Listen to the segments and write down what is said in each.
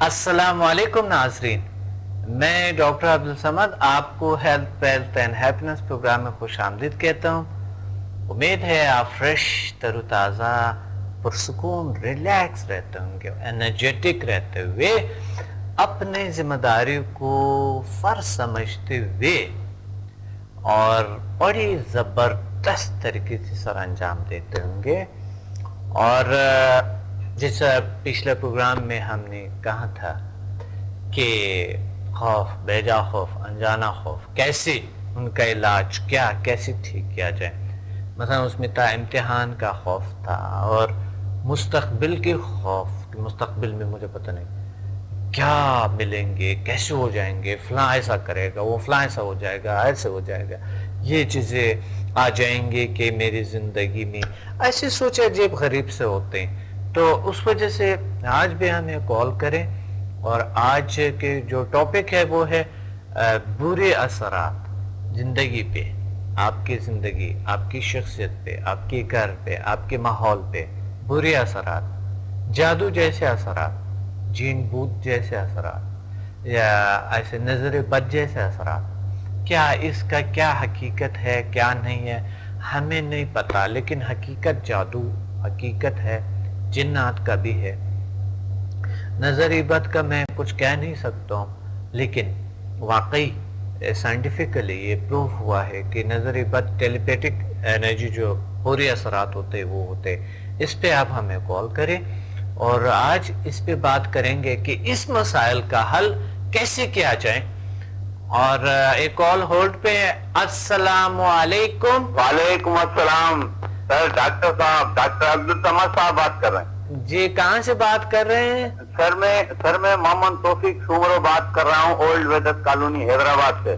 السلام علیکم ناظرین، میں ڈاکٹر عبدالصمد آپ کو health wealth and happiness programme میں خوش آمدید کہتا ہوں۔ امید ہے آپ فریش، تر و تازہ، پرسکون، ریلیکس رہتے ہوں گے، انرجیٹک رہتے ہوئے اپنے ذمہ داری کو فرض سمجھتے ہوئے اور بڑی زبردست طریقے سے سر انجام دیتے ہوں گے۔ اور جس پچھلے پروگرام میں ہم نے کہا تھا کہ خوف، بیجا خوف، انجانا خوف، کیسے ان کا علاج کیا، کیسے ٹھیک کیا جائے۔ مثلا اس میں تھا امتحان کا خوف تھا، اور مستقبل کے خوف کہ مستقبل میں مجھے پتہ نہیں کیا ملیں گے، کیسے ہو جائیں گے، فلاں ایسا کرے گا، وہ فلاں ایسا ہو جائے گا، ایسے ہو جائے گا، یہ چیزیں آ جائیں گے کہ میری زندگی میں ایسے سوچ عجیب غریب سے ہوتے ہیں۔ تو اس وجہ سے آج بھی ہمیں کال کریں، اور آج کے جو ٹاپک ہے وہ ہے برے اثرات زندگی پہ، آپ کی زندگی، آپ کی شخصیت پہ، آپ کے گھر پہ، آپ کے ماحول پہ برے اثرات، جادو جیسے اثرات، جین بوت جیسے اثرات، یا ایسے نظر بد جیسے اثرات۔ کیا اس کا کیا حقیقت ہے، کیا نہیں ہے، ہمیں نہیں پتا، لیکن حقیقت جادو حقیقت ہے، جنات کا بھی ہے۔ نظر بد کا میں کچھ کہہ نہیں سکتا ہوں، لیکن واقعی سائنٹیفکلی یہ پروف ہوا ہے کہ نظر بد ٹیلیپیٹک انرجی جو پورے اثرات ہوتے وہ ہوتے۔ اس پہ آپ ہمیں کال کریں، اور آج اس پہ بات کریں گے کہ اس مسائل کا حل کیسے کیا جائے۔ اور ایک کال ہولڈ پہ ہے۔ السلام علیکم۔ وعلیکم السلام سر، ڈاکٹر صاحب، ڈاکٹر عبدالصمد صاحب بات کر رہے ہیں جی، کہاں سے بات کر رہے ہیں؟ سر میں محمد توفیق سومرو بات کر رہا ہوں، اولڈ ویدس کالونی حیدرآباد سے۔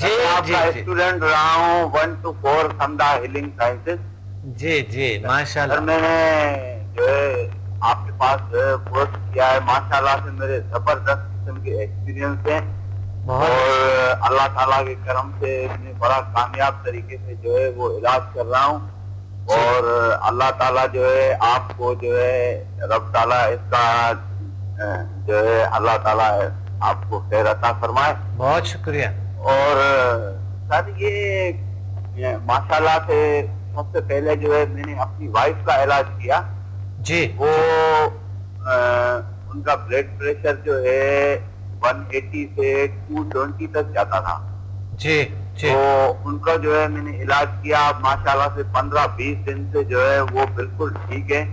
جی آپ جی کا جی اسٹوڈنٹ رہا ہوں 1 to 4 سمدھا ہیلنگ سائنسز۔ جی جی، ماشاء سر اللہ۔ میں نے جو ہے آپ کے پاس کورس کیا ہے، ماشاء اللہ سے میرے زبردست قسم کے ایکسپیرینس ہیں، اور اللہ تعالیٰ کے کرم سے میں بڑا کامیاب طریقے سے جو ہے وہ علاج کر رہا ہوں، اور اللہ تعالیٰ جو ہے آپ کو جو ہے رب تعالیٰ اس کا جو ہے اللہ تعالیٰ آپ کو خیر عطا فرمائے۔ بہت شکریہ۔ اور سر یہ ماشاء اللہ سے سب سے پہلے جو ہے میں نے اپنی وائف کا علاج کیا۔ جی، وہ ان کا بلڈ پریشر جو ہے 180 سے 220 تک جاتا تھا۔ جی جی، تو ان کا جو ہے میں نے علاج کیا، ماشاءاللہ سے 15-20 دن سے جو ہے وہ بالکل ٹھیک ہے۔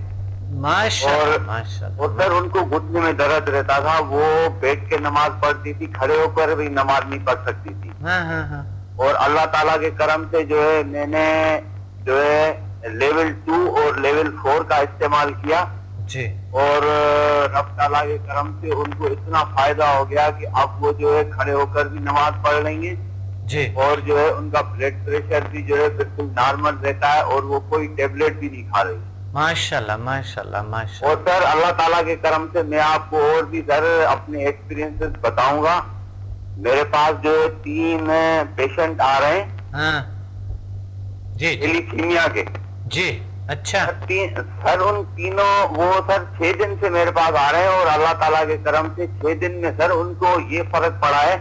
ماشاء اللہ ماشاء اور اللہ۔ سر ان کو گھٹنے میں درد رہتا تھا، وہ بیٹھ کے نماز پڑھتی تھی، کھڑے ہو کر بھی نماز نہیں پڑھ سکتی تھی۔ ہاں ہاں ہاں، اور اللہ تعالیٰ کے کرم سے جو ہے میں نے جو ہے لیول 2 اور لیول 4 کا استعمال کیا، جی اور رب تعالیٰ کے کرم سے ان کو اتنا فائدہ ہو گیا کہ اب وہ جو ہے کھڑے ہو کر بھی نماز پڑھ لیں گے، جی، اور جو ہے ان کا بلڈ پریشر بھی جو ہے بالکل نارمل رہتا ہے، اور وہ کوئی ٹیبلٹ بھی نہیں کھا رہی۔ ماشاء اللہ ماشاء اللہ ماشاء اور اللہ۔ سر اللہ تعالیٰ کے کرم سے میں آپ کو اور بھی سر اپنے ایکسپیرینس بتاؤں گا۔ میرے پاس جو 3 پیشنٹ آ رہے ہیں ہاں جی جی تھیلیسیمیا کے۔ جی، اچھا، سر ان تینوں وہ سر 6 دن سے میرے پاس آ رہے ہیں، اور اللہ تعالیٰ کے کرم سے 6 دن میں سر ان کو یہ فرق پڑا ہے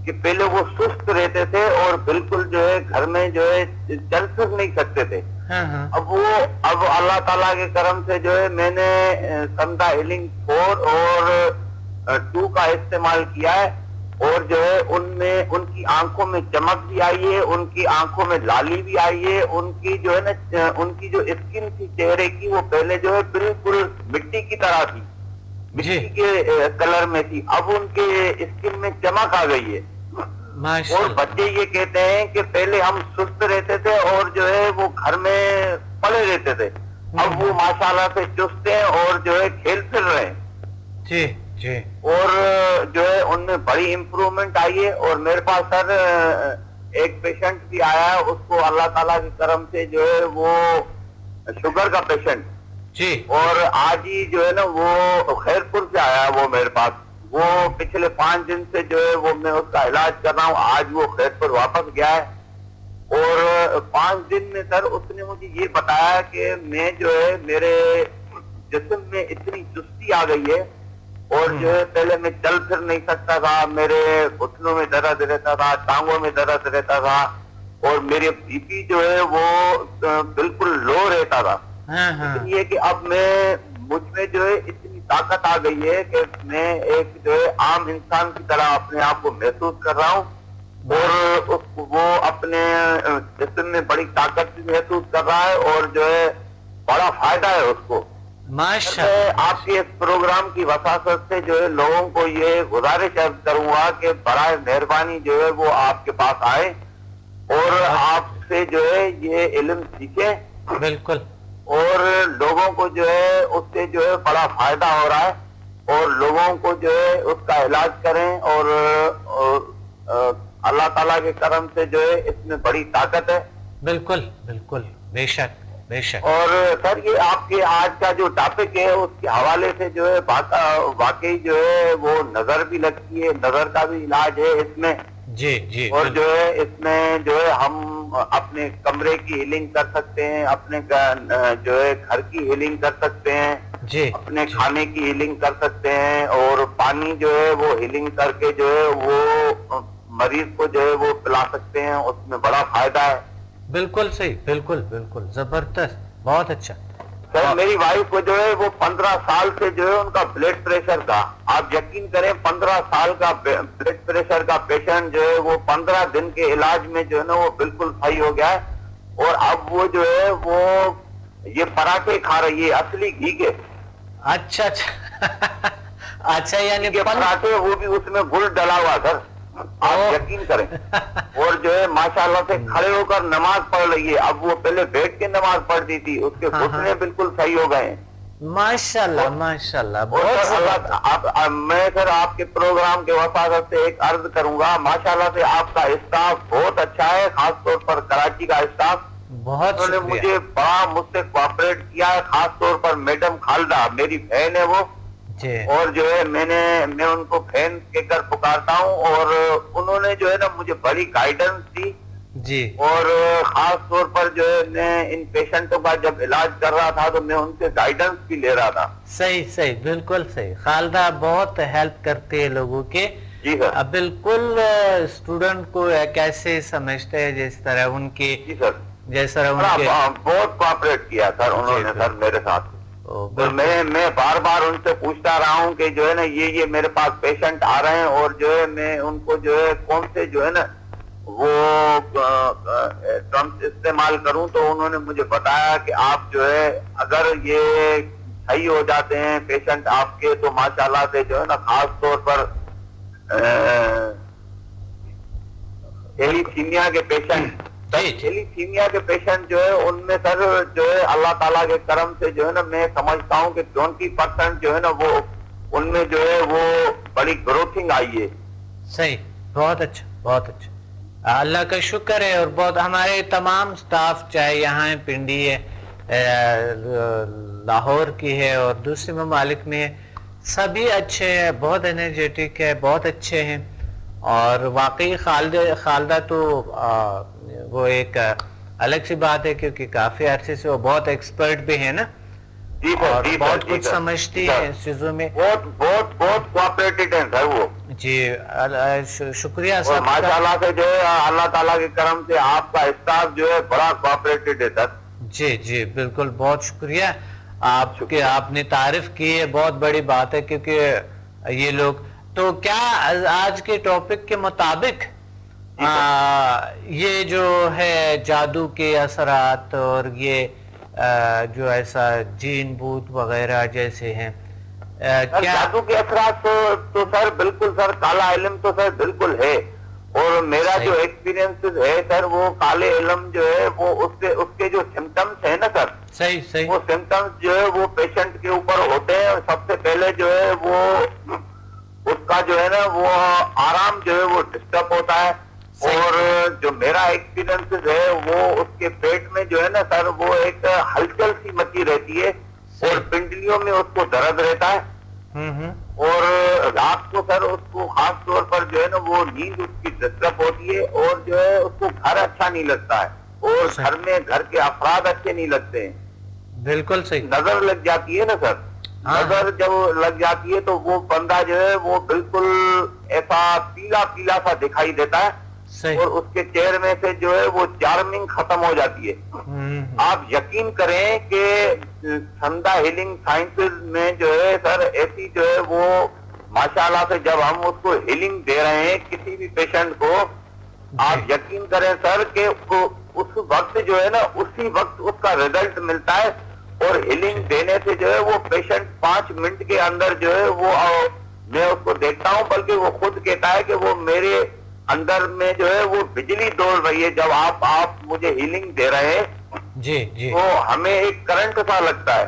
کہ پہلے وہ سست رہتے تھے اور بالکل جو ہے گھر میں جو ہے چل پھر نہیں سکتے تھے۔ ہاں ہاں، اب اللہ تعالیٰ کے کرم سے جو ہے میں نے سمدھا ہیلنگ 4 اور 2 کا استعمال کیا ہے، اور جو ہے ان کی آنکھوں میں چمک بھی آئی ہے، ان کی آنکھوں میں لالی بھی آئی ہے، ان کی جو ہے نا ان کی جو اسکن تھی چہرے کی وہ پہلے جو ہے بالکل مٹی کی طرح تھی، مٹی کے کلر میں تھی، اب ان کے اسکن میں چمک آ گئی ہے۔ ماشاء اور اللہ۔ بچے یہ کہتے ہیں کہ پہلے ہم سست رہتے تھے اور جو ہے وہ گھر میں پڑے رہتے تھے، اب وہ ماشاءاللہ سے چست ہیں اور جو ہے کھیل پھر رہے ہیں۔ جی جی، اور جو ہے ان میں بڑی امپرومنٹ آئی ہے۔ اور میرے پاس سر ایک پیشنٹ بھی آیا ہے، اس کو اللہ تعالیٰ کی کرم سے جو ہے وہ شوگر کا پیشنٹ، جی، اور آج ہی جو ہے نا وہ خیر پور سے آیا ہے وہ میرے پاس۔ وہ پچھلے 5 دن سے جو ہے وہ میں اس کا علاج کر رہا ہوں، آج وہ خیر پور واپس گیا ہے، اور 5 دن میں سر اس نے مجھے یہ بتایا کہ میں جو ہے میرے جسم میں اتنی چستی آ گئی ہے اور جو ہے پہلے میں چل پھر نہیں سکتا تھا, میرے گھٹنوں میں درد رہتا تھا, ٹانگوں میں درد رہتا تھا, اور میرے بی پی جو ہے وہ بالکل لو رہتا تھا. لیکن یہ کہ اب مجھ میں جو ہے اتنی طاقت آ گئی ہے کہ میں ایک جو ہے عام انسان کی طرح اپنے آپ کو محسوس کر رہا ہوں, اور وہ اپنے جسم میں بڑی طاقت بھی محسوس کر رہا ہے, اور جو ہے بڑا فائدہ ہے اس کو. ماشاءاللہ. آپ کے اس پروگرام کی وساطت سے جو ہے لوگوں کو یہ گزارش کروں گا کہ برائے مہربانی جو ہے وہ آپ کے پاس آئے اور آپ سے جو ہے یہ علم سیکھیں. بالکل. اور لوگوں کو جو ہے اس سے جو ہے بڑا فائدہ ہو رہا ہے, اور لوگوں کو جو ہے اس کا علاج کریں, اور اللہ تعالیٰ کے کرم سے جو ہے اس میں بڑی طاقت ہے. بالکل بالکل, بے شک بے شک. اور سر یہ آپ کے آج کا جو ٹاپک ہے اس کے حوالے سے جو ہے واقعی جو ہے وہ نظر بھی لگتی ہے, نظر کا بھی علاج ہے اس میں. جی جی. اور جو ہے اس میں جو ہے ہم اپنے کمرے کی ہیلنگ کر سکتے ہیں, اپنے جو ہے گھر کی ہیلنگ کر سکتے ہیں, جی, اپنے کھانے کی ہیلنگ کر سکتے ہیں, اور پانی جو ہے وہ ہیلنگ کر کے جو ہے وہ مریض کو جو ہے وہ پلا سکتے ہیں, اس میں بڑا فائدہ ہے. بالکل صحیح, بالکل بالکل زبردست, بہت اچھا. سر میری وائف کو جو ہے وہ 15 سال سے جو ہے ان کا بلڈ پریشر تھا, آپ یقین کریں 15 سال کا بلڈ پریشر کا پیشنٹ جو ہے وہ 15 دن کے علاج میں جو ہے نا وہ بالکل صحیح ہو گیا ہے, اور اب وہ جو ہے وہ یہ پراٹھے کھا رہی ہے اصلی گھی کے. اچھا اچھا اچھا, یعنی پراٹھے وہ بھی اس میں گل ڈلا ہوا سر, آپ یقین کریں. اور جو ہے ماشاءاللہ سے کھڑے ہو کر نماز پڑھ رہی ہے. اب وہ پہلے بیٹھ کے نماز پڑھتی تھی, اس کے گھٹنے بالکل صحیح ہو گئے ہیں. ماشاءاللہ ماشاءاللہ. میں سر آپ کے پروگرام کے وفاقت سے ایک عرض کروں گا, ماشاءاللہ سے آپ کا اسٹاف بہت اچھا ہے, خاص طور پر کراچی کا اسٹاف. بہت انہوں نے مجھے بڑا مجھ سے کوآپریٹ کیا ہے, خاص طور پر میڈم خالدہ, میری بہن ہے وہ, اور جو ہے میں ان کو بہن کہہ کر پکارتا ہوں, اور انہوں نے جو ہے نا مجھے بڑی گائیڈنس دی. جی. اور خاص طور پر جو ہے میں ان پیشنٹوں کا جب علاج کر رہا تھا تو میں ان سے گائیڈنس بھی لے رہا تھا. صحیح صحیح, بالکل صحیح. خالدہ بہت ہیلپ کرتے ہیں لوگوں کے. جی سر. بالکل اسٹوڈنٹ کو کیسے سمجھتے ہیں جس طرح ان کی. جی سر. جیسا بہت کوآپریٹ کیا سر انہوں نے سر میرے ساتھ. میں بار بار ان سے پوچھتا رہا ہوں کہ جو ہے نا یہ میرے پاس پیشنٹ آ رہے ہیں, اور جو ہے میں ان کو جو ہے کون سے جو ہے نا وہ ٹرمز استعمال کروں, تو انہوں نے مجھے بتایا کہ آپ جو ہے اگر یہ صحیح ہو جاتے ہیں پیشنٹ آپ کے, تو ماشاءاللہ سے جو ہے نا خاص طور پر تھیلیسیمیا کے پیشنٹ تھیلیسیمیا کے پیشنٹ جو ہے ان میں سر جو ہے اللہ تعالیٰ کے کرم سے جو ہے نا میں سمجھتا ہوں کہ 20% جو ہے نا وہ ان میں جو ہے وہ بڑی گروتھنگ آئی ہے. صحیح, بہت اچھا بہت اچھا, اللہ کا شکر ہے. اور بہت ہمارے تمام سٹاف چاہے یہاں پنڈی ہے, لاہور کی ہے اور دوسرے ممالک میں ہے, سبھی اچھے ہیں, بہت انرجیٹک ہے, بہت اچھے ہیں. اور واقعی خالدہ تو وہ ایک الگ سی بات ہے, کیونکہ کافی عرصے سے وہ بہت ایکسپرٹ بھی ہے نا, اور بہت کچھ سمجھتی ہے اس چیزوں میں. بہت کوآپریٹڈ ہیں سر وہ. جی شکریہ اور سب ماشاءاللہ سے جو ہے اللہ تعالیٰ کے کرم سے آپ کا اسٹاف جو ہے بڑا کوآپریٹڈ ہے سر. جی جی بالکل, بہت شکریہ آپ کے, آپ نے تعریف کی ہے, بہت بڑی بات ہے. کیونکہ یہ لوگ تو کیا آج کے ٹاپک کے مطابق یہ جو ہے جادو کے اثرات اور یہ جو ایسا جین بوت وغیرہ جیسے ہیں, جادو کے اثرات تو سر بالکل سر, کالا علم تو سر بالکل ہے. اور میرا جو ایکسپیرینس ہے سر وہ کالے علم جو ہے وہ اس کے جو سمٹمز ہیں نا سر, صحیح صحیح, وہ سمٹمز جو ہے وہ پیشنٹ کے اوپر ہوتے ہیں. سب سے پہلے جو ہے وہ اس کا جو ہے نا وہ آرام جو ہے وہ ڈسٹرب ہوتا ہے. اور جو میرا ایکسپیرینس ہے وہ اس کے پیٹ میں جو ہے نا سر وہ ایک ہلچل سی مچی رہتی ہے, اور پنڈلیوں میں اس کو درد رہتا ہے. اور رات کو سر اس کو خاص طور پر جو ہے نا وہ نیند اس کی ڈسٹرب ہوتی ہے, اور جو ہے اس کو گھر اچھا نہیں لگتا ہے, اور گھر میں گھر کے افراد اچھے نہیں لگتے ہیں. بالکل صحیح. نظر لگ جاتی ہے نا سر. نظر جب لگ جاتی ہے تو وہ بندہ جو ہے وہ بالکل ایسا پیلا پیلا سا دکھائی دیتا ہے صحیح. اور اس کے چہرے میں سے جو ہے وہ چارمنگ ختم ہو جاتی ہے. آپ یقین کریں کہ سندا ہیلنگ سائنسز میں جو ہے سر ایسی جو ہے وہ ماشاءاللہ سے جب ہم اس کو ہیلنگ دے رہے ہیں کسی بھی پیشنٹ کو, آپ یقین کریں سر کہ اس وقت جو ہے نا اسی وقت اس کا ریزلٹ ملتا ہے, اور ہیلنگ دینے سے جو ہے وہ پیشنٹ 5 منٹ کے اندر جو ہے وہ میں اس کو دیکھتا ہوں, بلکہ وہ خود کہتا ہے کہ وہ میرے اندر میں جو ہے وہ بجلی دوڑ رہی ہے جب آپ مجھے ہیلنگ دے رہے ہیں. جی جی. تو ہمیں ایک کرنٹ سا لگتا ہے,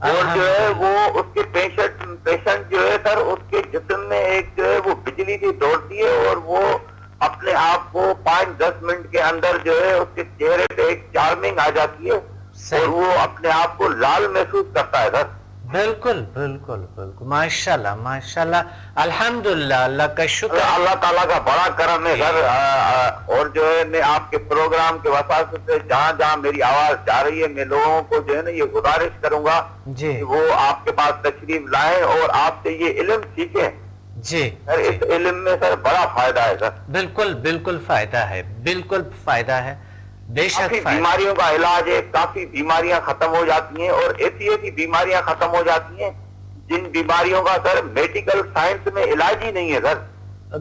اور جو ہے وہ اس کے پیشنٹ جو ہے سر اس کے جسم میں ایک جو ہے وہ بجلی سی دوڑتی ہے, اور وہ اپنے آپ کو 5-10 منٹ کے اندر جو ہے اس کے چہرے پہ ایک چارمنگ آ جاتی ہے, اور وہ اپنے آپ کو لال محسوس کرتا ہے سر. بالکل بالکل بالکل, ماشاءاللہ ماشاءاللہ, الحمدللہ, اللہ کا شکر. اللہ تعالیٰ کا بڑا کرم ہے سر. اور جو ہے میں آپ کے پروگرام کے وسائل سے جہاں جہاں میری آواز جا رہی ہے میں لوگوں کو جو ہے نا یہ گزارش کروں گا جی کہ وہ آپ کے پاس تشریف لائیں اور آپ سے یہ علم سیکھیں. جی سر اس علم میں سر بڑا فائدہ ہے سر. بالکل بالکل فائدہ ہے, بالکل فائدہ ہے, بے شک کافی فائدہ. بیماریوں کا علاج ہے, کافی بیماریاں ختم ہو جاتی ہیں, اور ایسی بیماریاں ختم ہو جاتی ہیں جن بیماریوں کا سر میڈیکل سائنس میں علاج ہی نہیں ہے سر.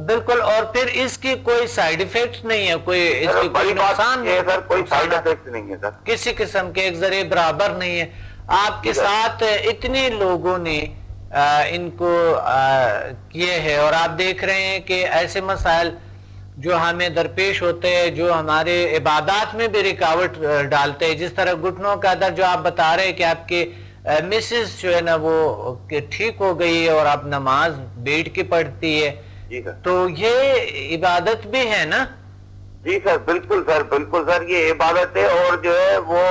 بالکل, اور پھر اس کی کوئی سائیڈ ایفیکٹ نہیں ہے, کوئی اس کی کوئی نقصان نہیں ہے سر, کوئی سائیڈ افیکٹ نہیں ہے سر, کسی قسم کے ایک ذریعے برابر نہیں ہے. آپ کے ساتھ اتنے لوگوں نے ان کو کیے ہیں, اور آپ دیکھ رہے ہیں کہ ایسے مسائل جو ہمیں درپیش ہوتے ہیں جو ہمارے عبادات میں بھی رکاوٹ ڈالتے ہیں, جس طرح گھٹنوں کا درد جو آپ بتا رہے ہیں کہ آپ کے مسز جو ہے نا وہ ٹھیک ہو گئی اور آپ نماز بیٹھ کے پڑھتی ہے, تو یہ عبادت بھی ہے نا. جی سر, بالکل سر, بالکل سر, یہ عبادت ہے. اور جو ہے وہ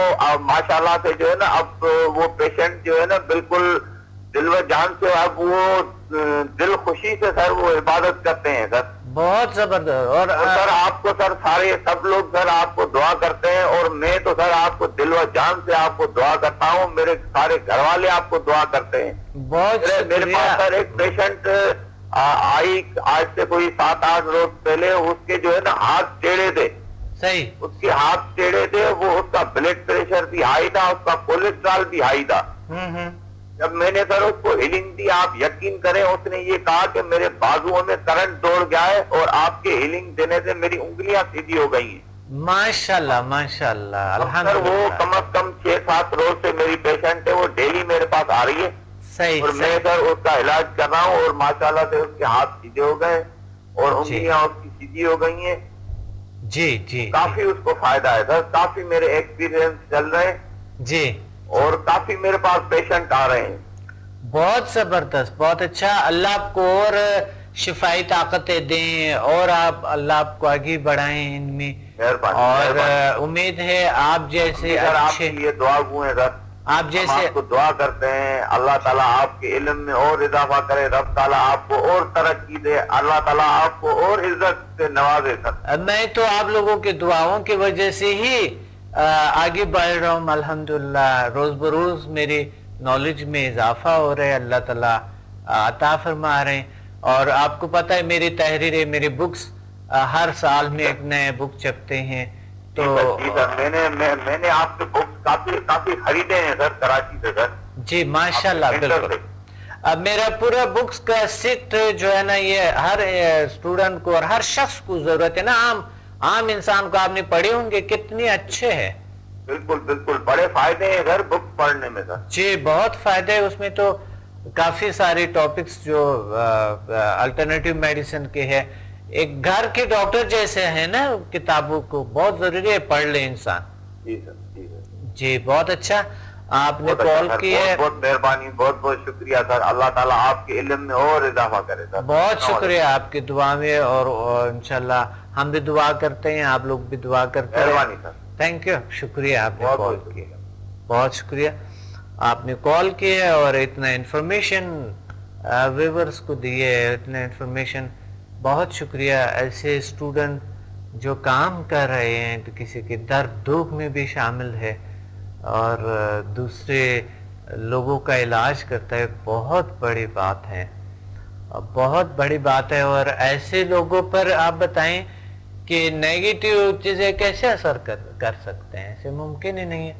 ماشاءاللہ سے جو ہے نا اب وہ پیشنٹ جو ہے نا بالکل دل و جان سے اب وہ دل خوشی سے سر وہ عبادت کرتے ہیں سر. بہت زبردست. اور سر آپ کو سر سارے سب لوگ سر آپ کو دعا کرتے ہیں, اور میں تو سر آپ کو دل و جان سے آپ کو دعا کرتا ہوں, میرے سارے گھر والے آپ کو دعا کرتے ہیں. بہت میرے پاس سر ایک پیشنٹ آئی آج سے کوئی 7-8 روز پہلے, اس کے جو ہے نا ہاتھ ٹیڑھے تھے. صحیح. اس کے ہاتھ ٹیڑھے تھے, وہ اس کا بلڈ پریشر بھی ہائی تھا, اس کا کولیسٹرول بھی ہائی تھا. جب میں نے سر اس کو ہیلنگ دی, آپ یقین کریں اس نے یہ کہا کہ میرے بازوؤں میں کرنٹ دوڑ گیا ہے, اور آپ کے ہیلنگ دینے سے میری انگلیاں سیدھی ہو گئی ہیں. ماشاءاللہ ماشاءاللہ, الحمدللہ. وہ کم از کم 6-7 روز سے میری پیشنٹ ہے, وہ ڈیلی میرے پاس آ رہی ہے. صحیح. اور میں سر اس کا علاج کر رہا ہوں, اور ماشاءاللہ سے اس کے ہاتھ سیدھے ہو گئے اور انگلیاں اس کی سیدھی ہو گئی ہیں. جی جی, کافی اس کو فائدہ ہے سر, کافی میرے ایکسپیرینس چل رہے ہیں. جی, اور کافی میرے پاس پیشنٹ آ رہے ہیں. بہت زبردست, بہت اچھا. اللہ آپ کو اور شفائی طاقتیں دیں, اور آپ اللہ آپ کو آگے بڑھائیں ان میں, اور امید ہے آپ جیسے آپ یہ دعا ہوئے سر, آپ جیسے آپ کو دعا کرتے ہیں اللہ تعالیٰ آپ کے علم میں اور اضافہ کرے, رب تعالیٰ آپ کو اور ترقی دے, اللہ تعالیٰ آپ کو اور عزت سے نوازے سر. میں تو آپ لوگوں کے دعاؤں کی وجہ سے ہی آگے بڑھ رہا ہوں, الحمدللہ. روز بروز میری نالج میں اضافہ ہو رہا ہے, اللہ تعالیٰ عطا فرما رہے ہیں. اور آپ کو پتہ ہے میری تحریریں, میری بکس ہر سال میں ایک نئے بک چھپتے ہیں. تو میں نے آپ کے بکس کافی خریدے ہیں سر کراچی سے سر. جی ماشاءاللہ, بالکل. اب میرا پورا بکس کا سیٹ جو ہے نا یہ ہر اسٹوڈنٹ کو اور ہر شخص کو ضرورت ہے نا, عام انسان کو. آپ نے پڑھے ہوں گے, کتنے اچھے ہیں. بالکل بالکل, بڑے فائدے ہیں سر بک پڑھنے میں سر. جی بہت فائدے ہیں اس میں, تو کافی سارے ٹاپکس جو الٹرنیٹیو میڈیسن کے ہیں, ایک گھر کے ڈاکٹر جیسے ہیں نا, کتابوں کو بہت ضروری ہے پڑھ لے انسان. جی سر, جی بہت اچھا. آپ نے کال کی ہے, بہت مہربانی, بہت بہت شکریہ سر. اللہ تعالیٰ آپ کے علم میں اور اضافہ کرے سر. بہت شکریہ آپ کی دعا میں, اور انشاءاللہ ہم بھی دعا کرتے ہیں, آپ لوگ بھی دعا کرتے ہیں. مہربانی سر. تھینک یو, شکریہ آپ نے کال کی, بہت شکریہ آپ نے کال کی ہے, اور اتنا انفارمیشن ویورز کو دی ہے, اتنا انفارمیشن. بہت شکریہ. ایسے اسٹوڈنٹ جو کام کر رہے ہیں, تو کسی کے درد دکھ میں بھی شامل ہے, اور دوسرے لوگوں کا علاج کرتا ہے، بہت بڑی بات ہے، بہت بڑی بات ہے. اور ایسے لوگوں پر آپ بتائیں کہ نیگیٹو چیزیں کیسے اثر کر سکتے ہیں؟ ایسے ممکن ہی نہیں ہے.